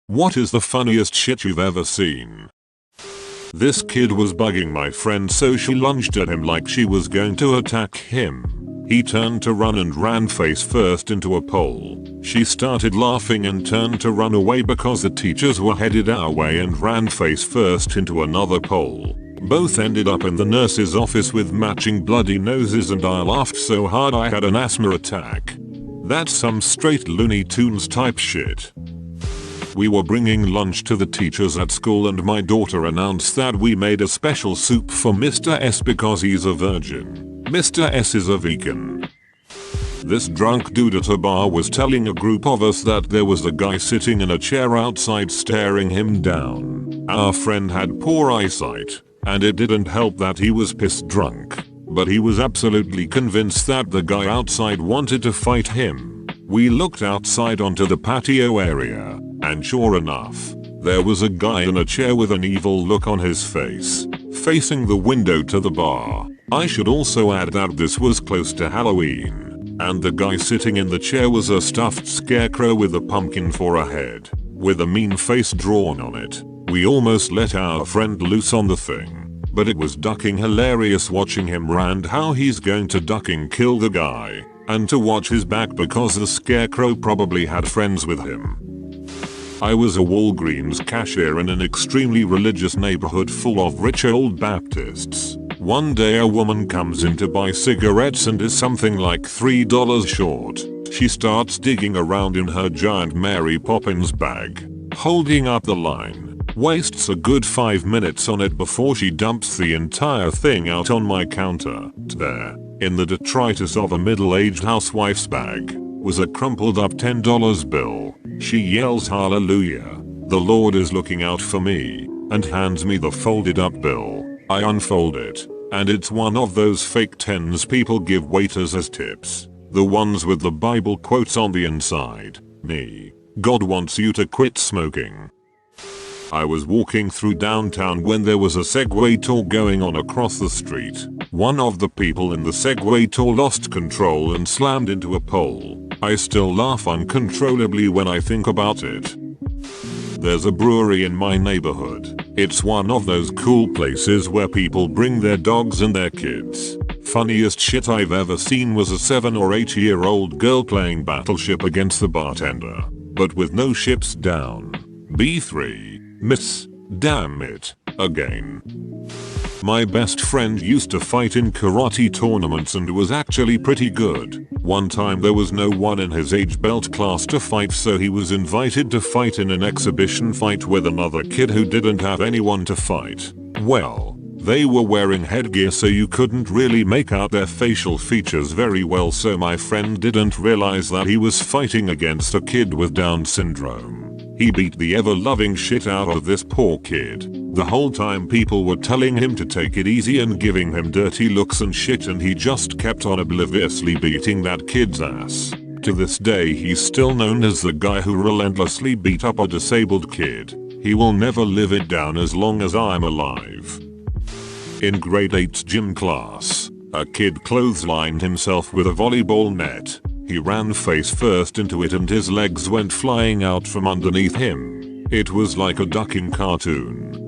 What is the funniest shit you've ever seen? This kid was bugging my friend, so she lunged at him like she was going to attack him. He turned to run and ran face first into a pole. She started laughing and turned to run away because the teachers were headed our way and ran face first into another pole. Both ended up in the nurse's office with matching bloody noses, and I laughed so hard I had an asthma attack. That's some straight Looney Tunes type shit. We were bringing lunch to the teachers at school and my daughter announced that we made a special soup for Mr. S because he's a virgin. Mr. S is a vegan. This drunk dude at a bar was telling a group of us that there was a guy sitting in a chair outside staring him down. Our friend had poor eyesight, and it didn't help that he was pissed drunk. But he was absolutely convinced that the guy outside wanted to fight him. We looked outside onto the patio area, and sure enough, there was a guy in a chair with an evil look on his face, facing the window to the bar. I should also add that this was close to Halloween, and the guy sitting in the chair was a stuffed scarecrow with a pumpkin for a head, with a mean face drawn on it. We almost let our friend loose on the thing, but it was ducking hilarious watching him rant how he's going to ducking kill the guy, and to watch his back because the scarecrow probably had friends with him. I was a Walgreens cashier in an extremely religious neighborhood full of rich old Baptists. One day a woman comes in to buy cigarettes and is something like $3 short. She starts digging around in her giant Mary Poppins bag, holding up the line, wastes a good 5 minutes on it before she dumps the entire thing out on my counter. There, in the detritus of a middle-aged housewife's bag, was a crumpled up $10 bill. She yells hallelujah, the Lord is looking out for me, and hands me the folded up bill. I unfold it, and it's one of those fake tens people give waiters as tips. The ones with the Bible quotes on the inside. Me. God wants you to quit smoking. I was walking through downtown when there was a Segway tour going on across the street. One of the people in the Segway tour lost control and slammed into a pole. I still laugh uncontrollably when I think about it. There's a brewery in my neighborhood. It's one of those cool places where people bring their dogs and their kids. Funniest shit I've ever seen was a 7 or 8 year old girl playing Battleship against the bartender, but with no ships down. B3. Miss. Damn it. Again. My best friend used to fight in karate tournaments and was actually pretty good. One time there was no one in his age belt class to fight, so he was invited to fight in an exhibition fight with another kid who didn't have anyone to fight. Well, they were wearing headgear so you couldn't really make out their facial features very well, so my friend didn't realize that he was fighting against a kid with Down syndrome. He beat the ever-loving shit out of this poor kid. The whole time people were telling him to take it easy and giving him dirty looks and shit, and he just kept on obliviously beating that kid's ass. To this day he's still known as the guy who relentlessly beat up a disabled kid. He will never live it down as long as I'm alive. In grade 8's gym class, a kid clotheslined himself with a volleyball net. He ran face first into it and his legs went flying out from underneath him. It was like a ducking cartoon.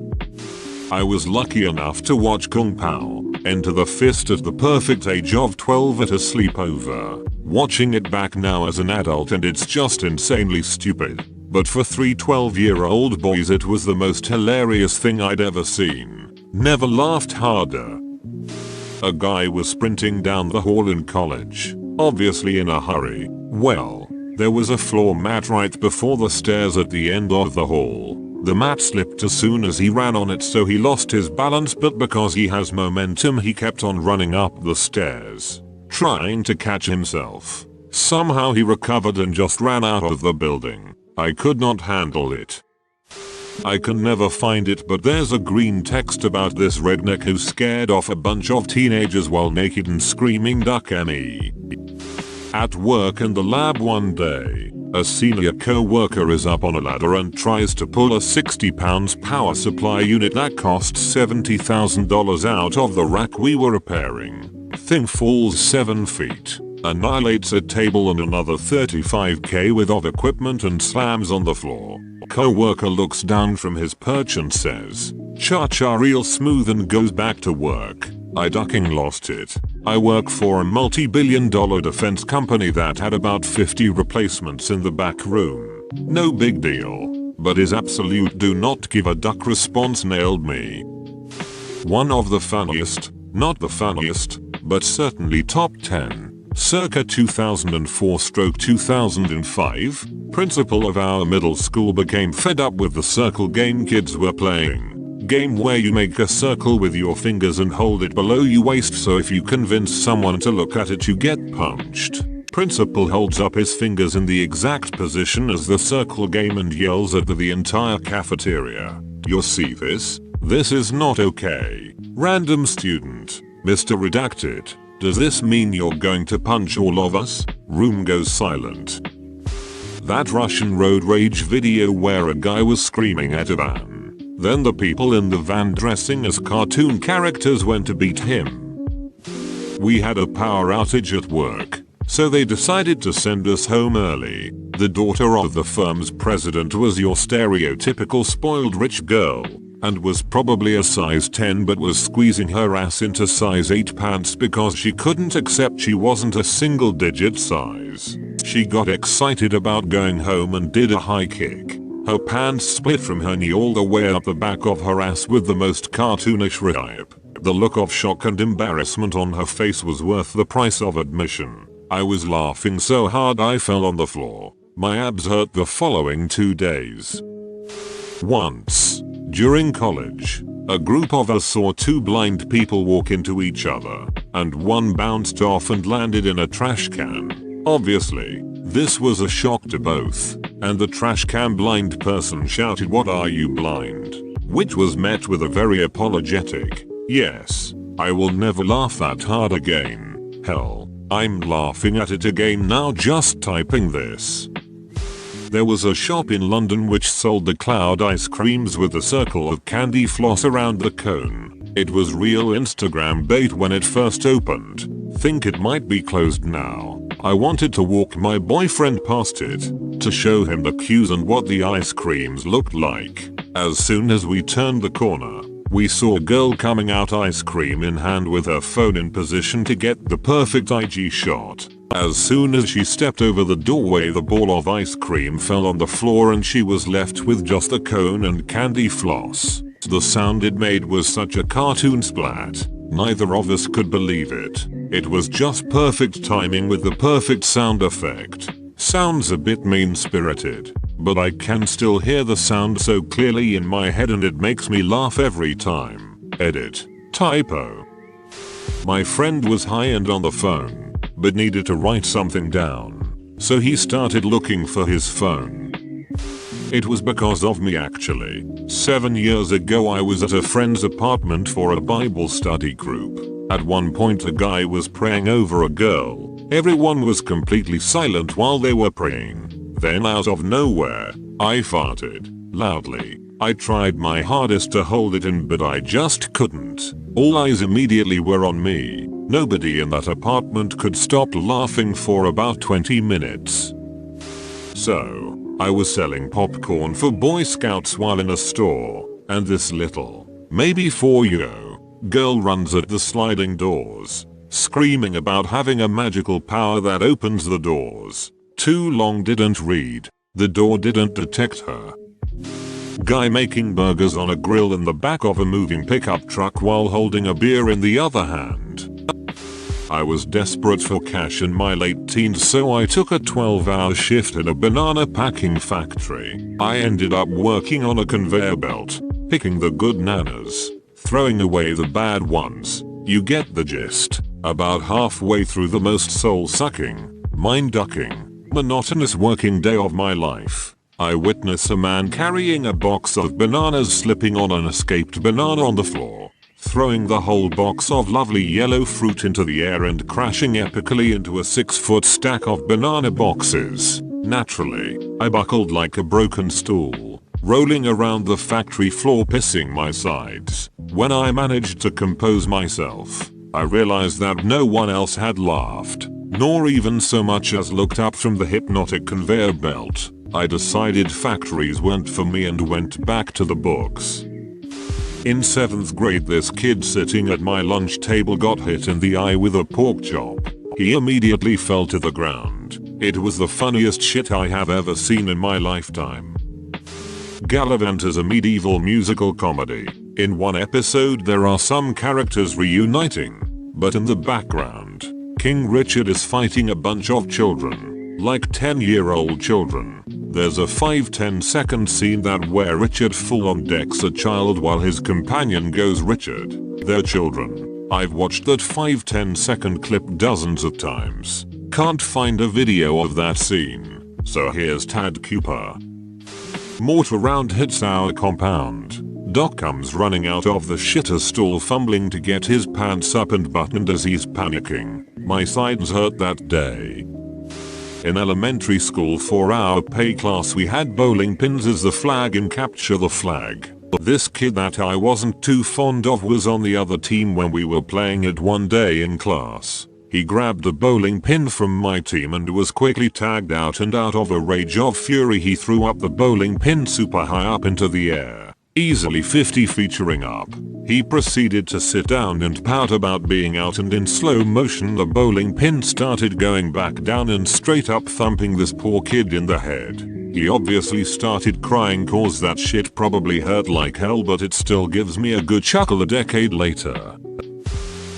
I was lucky enough to watch Kung Pao enter the fist at the perfect age of 12 at a sleepover. Watching it back now as an adult and it's just insanely stupid. But for 3 12-year-old boys it was the most hilarious thing I'd ever seen. Never laughed harder. A guy was sprinting down the hall in college, obviously in a hurry. Well, there was a floor mat right before the stairs at the end of the hall. The mat slipped as soon as he ran on it, so he lost his balance, but because he has momentum he kept on running up the stairs, trying to catch himself. Somehow he recovered and just ran out of the building. I could not handle it. I can never find it, but there's a green text about this redneck who scared off a bunch of teenagers while naked and screaming "Duck me." At work in the lab one day, a senior co-worker is up on a ladder and tries to pull a 60 pounds power supply unit that costs $70,000 out of the rack we were repairing. Thing falls 7 feet, annihilates a table and another $35K worth of equipment and slams on the floor. Co-worker looks down from his perch and says, "Cha-cha real smooth," and goes back to work. I ducking lost it. I work for a multi-billion-dollar defense company that had about 50 replacements in the back room. No big deal. But his absolute do not give a duck response nailed me. One of the funniest, not the funniest, but certainly top 10, circa 2004/2005, principal of our middle school became fed up with the circle game kids were playing. Game where you make a circle with your fingers and hold it below your waist, so if you convince someone to look at it you get punched. Principal holds up his fingers in the exact position as the circle game and yells at the entire cafeteria. "You see this? This is not okay. Random student, Mr. Redacted. Does this mean you're going to punch all of us?" Room goes silent. That Russian road rage video where a guy was screaming at a van. Then the people in the van dressing as cartoon characters went to beat him. We had a power outage at work, so they decided to send us home early. The daughter of the firm's president was your stereotypical spoiled rich girl, and was probably a size 10 but was squeezing her ass into size 8 pants because she couldn't accept she wasn't a single digit size. She got excited about going home and did a high kick. Her pants split from her knee all the way up the back of her ass with the most cartoonish rip. The look of shock and embarrassment on her face was worth the price of admission. I was laughing so hard I fell on the floor. My abs hurt the following 2 days. Once, during college, a group of us saw 2 blind people walk into each other, and one bounced off and landed in a trash can. Obviously, this was a shock to both, and the trash can blind person shouted, "What are you, blind?" Which was met with a very apologetic, "Yes, I will never laugh that hard again." Hell, I'm laughing at it again now just typing this. There was a shop in London which sold the cloud ice creams with a circle of candy floss around the cone. It was real Instagram bait when it first opened. Think it might be closed now. I wanted to walk my boyfriend past it to show him the cues and what the ice creams looked like. As soon as we turned the corner, we saw a girl coming out ice cream in hand with her phone in position to get the perfect IG shot. As soon as she stepped over the doorway, the ball of ice cream fell on the floor and she was left with just the cone and candy floss. The sound it made was such a cartoon splat. Neither of us could believe it. It was just perfect timing with the perfect sound effect. Sounds a bit mean-spirited, but I can still hear the sound so clearly in my head and it makes me laugh every time. Edit. Typo. My friend was high and on the phone, but needed to write something down. So he started looking for his phone. It was because of me actually. 7 years ago I was at a friend's apartment for a Bible study group. At one point a guy was praying over a girl. Everyone was completely silent while they were praying. Then out of nowhere, I farted. Loudly. I tried my hardest to hold it in but I just couldn't. All eyes immediately were on me. Nobody in that apartment could stop laughing for about 20 minutes. So, I was selling popcorn for Boy Scouts while in a store, and this little, maybe 4-year-old, girl runs at the sliding doors, screaming about having a magical power that opens the doors. Too long didn't read. The door didn't detect her. Guy making burgers on a grill in the back of a moving pickup truck while holding a beer in the other hand. I was desperate for cash in my late teens, so I took a 12-hour shift in a banana packing factory. I ended up working on a conveyor belt, picking the good nanas, throwing away the bad ones. You get the gist. About halfway through the most soul-sucking, mind-ducking, monotonous working day of my life, I witness a man carrying a box of bananas slipping on an escaped banana on the floor, throwing the whole box of lovely yellow fruit into the air and crashing epically into a 6-foot stack of banana boxes. Naturally, I buckled like a broken stool, rolling around the factory floor pissing my sides. When I managed to compose myself, I realized that no one else had laughed, nor even so much as looked up from the hypnotic conveyor belt. I decided factories weren't for me and went back to the books. In 7th grade, this kid sitting at my lunch table got hit in the eye with a pork chop. He immediately fell to the ground. It was the funniest shit I have ever seen in my lifetime. Gallivant is a medieval musical comedy. In one episode there are some characters reuniting, but in the background, King Richard is fighting a bunch of children, like 10-year-old children. There's a 5-10 second scene where Richard full-on decks a child while his companion goes, "Richard, they're children." I've watched that 5-10 second clip dozens of times. Can't find a video of that scene, so here's Tad Cooper. Mortar round hits our compound. Doc comes running out of the shitter stall fumbling to get his pants up and buttoned as he's panicking. My sides hurt that day. In elementary school for our pay class we had bowling pins as the flag in Capture the Flag. This kid that I wasn't too fond of was on the other team when we were playing it one day in class. He grabbed the bowling pin from my team and was quickly tagged out, and out of a rage of fury he threw up the bowling pin super high up into the air, easily 50 featuring up. He proceeded to sit down and pout about being out, and in slow motion the bowling pin started going back down and straight up thumping this poor kid in the head. He obviously started crying cause that shit probably hurt like hell, but it still gives me a good chuckle a decade later.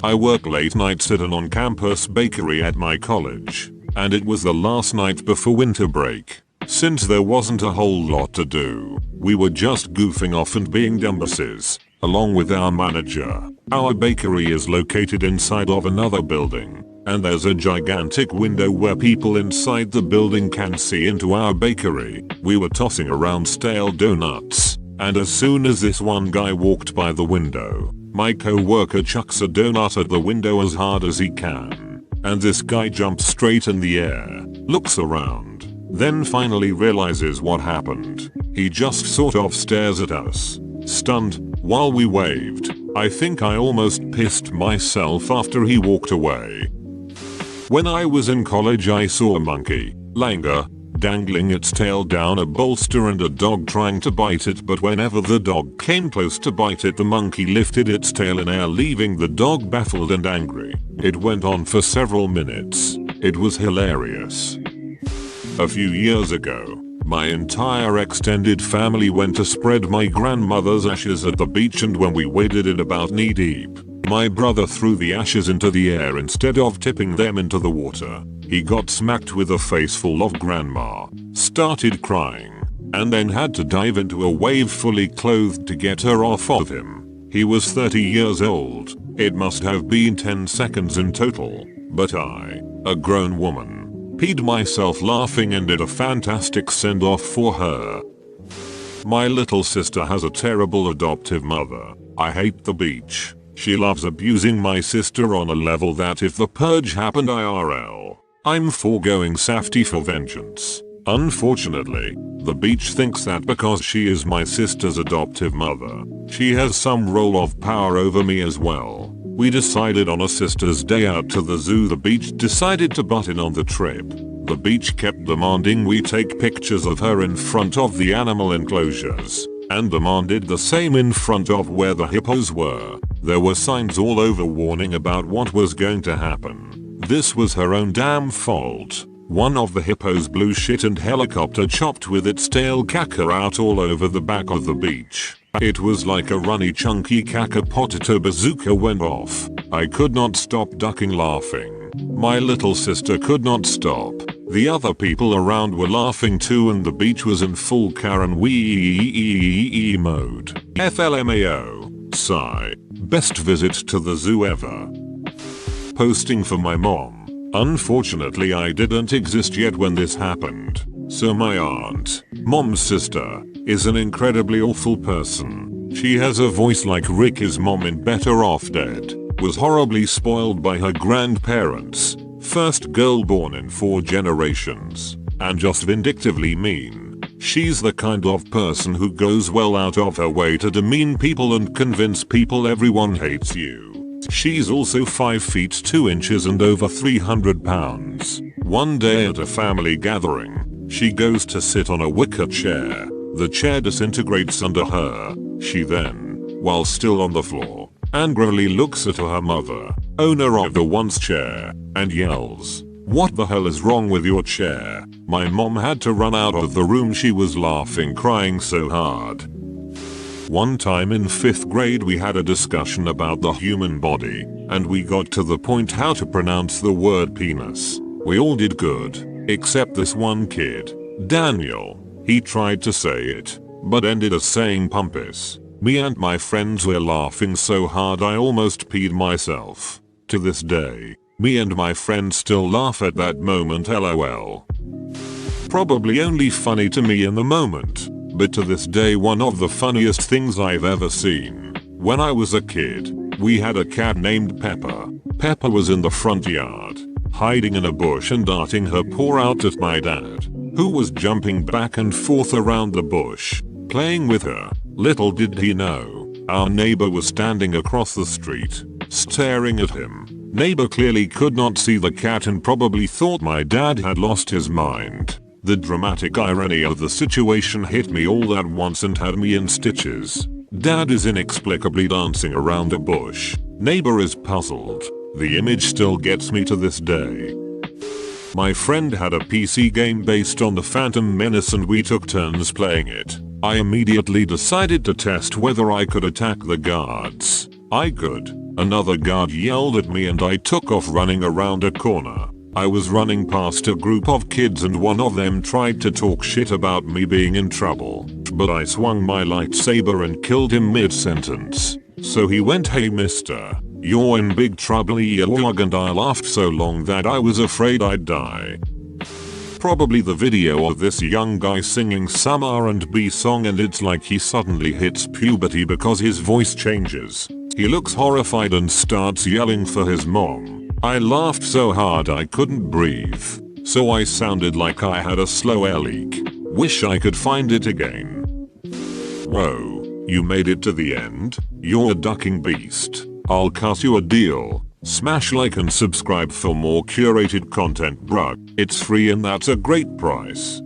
I work late nights at an on-campus bakery at my college, and it was the last night before winter break. Since there wasn't a whole lot to do, we were just goofing off and being dumbasses, along with our manager. Our bakery is located inside of another building, and there's a gigantic window where people inside the building can see into our bakery. We were tossing around stale donuts, and as soon as this one guy walked by the window, my co-worker chucks a donut at the window as hard as he can, and this guy jumps straight in the air, looks around, then finally realizes what happened. He just sort of stares at us, stunned, while we waved. I think I almost pissed myself after he walked away. When I was in college I saw a monkey, langur, dangling its tail down a bolster and a dog trying to bite it, but whenever the dog came close to bite it the monkey lifted its tail in air, leaving the dog baffled and angry. It went on for several minutes. It was hilarious. A few years ago, my entire extended family went to spread my grandmother's ashes at the beach, and when we waded in about knee deep, my brother threw the ashes into the air instead of tipping them into the water. He got smacked with a face full of grandma, started crying, and then had to dive into a wave fully clothed to get her off of him. He was 30 years old. It must have been 10 seconds in total, but I, a grown woman, peed myself laughing and did a fantastic send-off for her. My little sister has a terrible adoptive mother. I hate the beach. She loves abusing my sister on a level that if the purge happened IRL, I'm foregoing safety for vengeance. Unfortunately, the beach thinks that because she is my sister's adoptive mother, she has some role of power over me as well. We decided on a sister's day out to the zoo. The beach decided to butt in on the trip. The beach kept demanding we take pictures of her in front of the animal enclosures, and demanded the same in front of where the hippos were. There were signs all over warning about what was going to happen. This was her own damn fault. One of the hippos blew shit and helicopter chopped with its tail caca out all over the back of the beach. It was like a runny chunky caca potato bazooka went off. I could not stop ducking laughing. My little sister could not stop. The other people around were laughing too, and the beach was in full Karen wee mode. FLMAO. Sigh. Best visit to the zoo ever. Posting for my mom. Unfortunately I didn't exist yet when this happened, so my aunt, mom's sister, is an incredibly awful person. She has a voice like Ricky's mom in Better Off Dead, was horribly spoiled by her grandparents, first girl born in 4 generations, and just vindictively mean. She's the kind of person who goes well out of her way to demean people and convince people everyone hates you. She's also 5 feet 2 inches and over 300 pounds. One day at a family gathering, She goes to sit on a wicker chair. The chair disintegrates under her. She then, while still on the floor, angrily looks at her mother, owner of the once chair, and yells, "What the hell is wrong with your chair?" My mom had to run out of the room. She was laughing, crying so hard. One time in 5th grade we had a discussion about the human body, and we got to the point how to pronounce the word penis. We all did good, except this one kid, Daniel. He tried to say it, but ended up saying pumpis. Me and my friends were laughing so hard I almost peed myself. To this day, me and my friends still laugh at that moment, lol. Probably only funny to me in the moment, but to this day one of the funniest things I've ever seen. When I was a kid, we had a cat named Pepper. Pepper was in the front yard, hiding in a bush and darting her paw out at my dad, who was jumping back and forth around the bush, playing with her. Little did he know, our neighbor was standing across the street, staring at him. Neighbor clearly could not see the cat and probably thought my dad had lost his mind. The dramatic irony of the situation hit me all at once and had me in stitches. Dad is inexplicably dancing around a bush. Neighbor is puzzled. The image still gets me to this day. My friend had a PC game based on the Phantom Menace and we took turns playing it. I immediately decided to test whether I could attack the guards. I could. Another guard yelled at me and I took off running around a corner. I was running past a group of kids and one of them tried to talk shit about me being in trouble, but I swung my lightsaber and killed him mid-sentence. So he went, "Hey mister, you're in big trouble," and I laughed so long that I was afraid I'd die. Probably the video of this young guy singing some R&B song and it's like he suddenly hits puberty because his voice changes. He looks horrified and starts yelling for his mom. I laughed so hard I couldn't breathe, so I sounded like I had a slow air leak. Wish I could find it again. Whoa, you made it to the end? You're a ducking beast. I'll cut you a deal. Smash like and subscribe for more curated content, bruh. It's free and that's a great price.